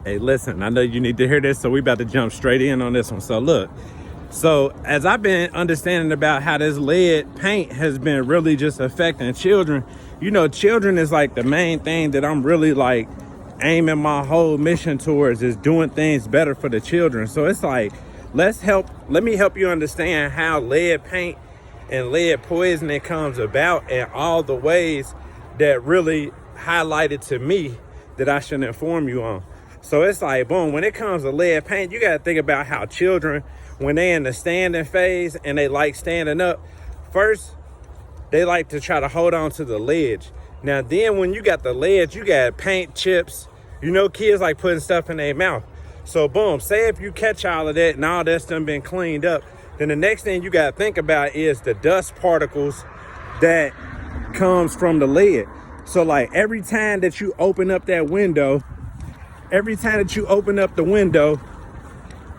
Hey, listen, I know you need to hear this, so we about to jump straight in on this one. So look, so as I've been understanding about how this lead paint has been really just affecting children, you know, children is like the main thing that I'm really like aiming my whole mission towards, is doing things better for the children. So it's like, let me help you understand how lead paint and lead poisoning comes about, and all the ways that really highlighted to me that I should inform you on. So it's like, boom, when it comes to lead paint, you got to think about how children, when they in the standing phase and they like standing up, first, they like to try to hold on to the ledge. Now, then when you got the ledge, you got paint chips. You know, kids like putting stuff in their mouth. So boom, say if you catch all of that and all that's done been cleaned up, then the next thing you got to think about is the dust particles that comes from the lead. So like every time that you open up that window, every time that you open up the window,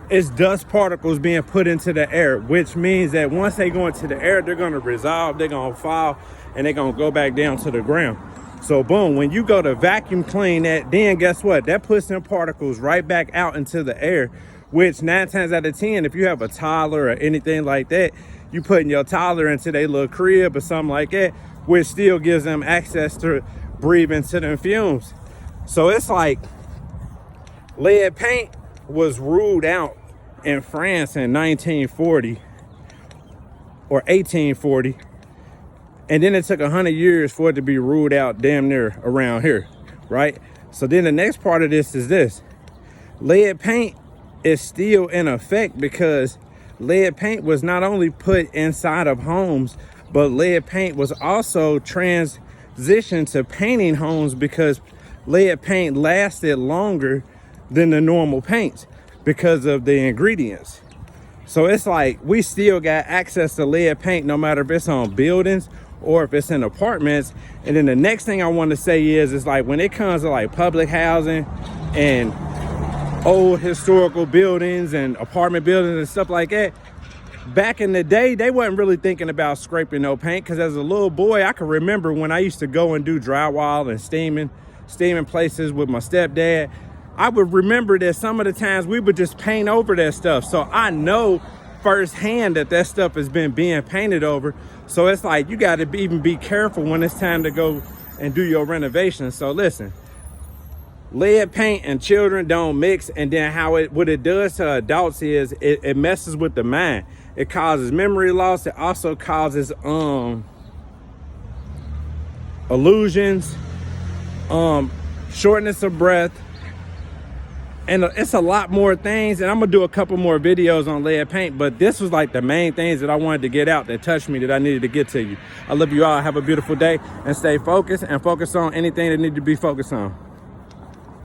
it's dust particles being put into the air, which means that once they go into the air, they're going to resolve, they're going to fall, and they're going to go back down to the ground. So boom, when you go to vacuum clean that, then guess what? That puts them particles right back out into the air, which 9 times out of 10, if you have a toddler or anything like that, you putting your toddler into their little crib or something like that, which still gives them access to breathe into them fumes. So it's like, lead paint was ruled out in France in 1940 or 1840. And then it took 100 years for it to be ruled out damn near around here, right? So then the next part of this is this. Lead paint is still in effect because lead paint was not only put inside of homes, but lead paint was also transitioned to painting homes because lead paint lasted longer than the normal paints because of the ingredients. So it's like we still got access to lead paint no matter if it's on buildings or if it's in apartments. And then the next thing I want to say is like when it comes to like public housing and old historical buildings and apartment buildings and stuff like that, back in the day, they wasn't really thinking about scraping no paint, because as a little boy, I can remember when I used to go and do drywall and steaming places with my stepdad. I would remember that some of the times we would just paint over that stuff. So I know firsthand that stuff has been being painted over. So it's like, you got to even be careful when it's time to go and do your renovations. So listen, lead paint and children don't mix. And then what it does to adults is it messes with the mind. It causes memory loss. It also causes illusions, shortness of breath, and it's a lot more things. And I'm gonna do a couple more videos on lead paint, but this was like the main things that I wanted to get out that touched me, that I needed to get to you. I love you all. Have a beautiful day and stay focused, and focus on anything that needs to be focused on.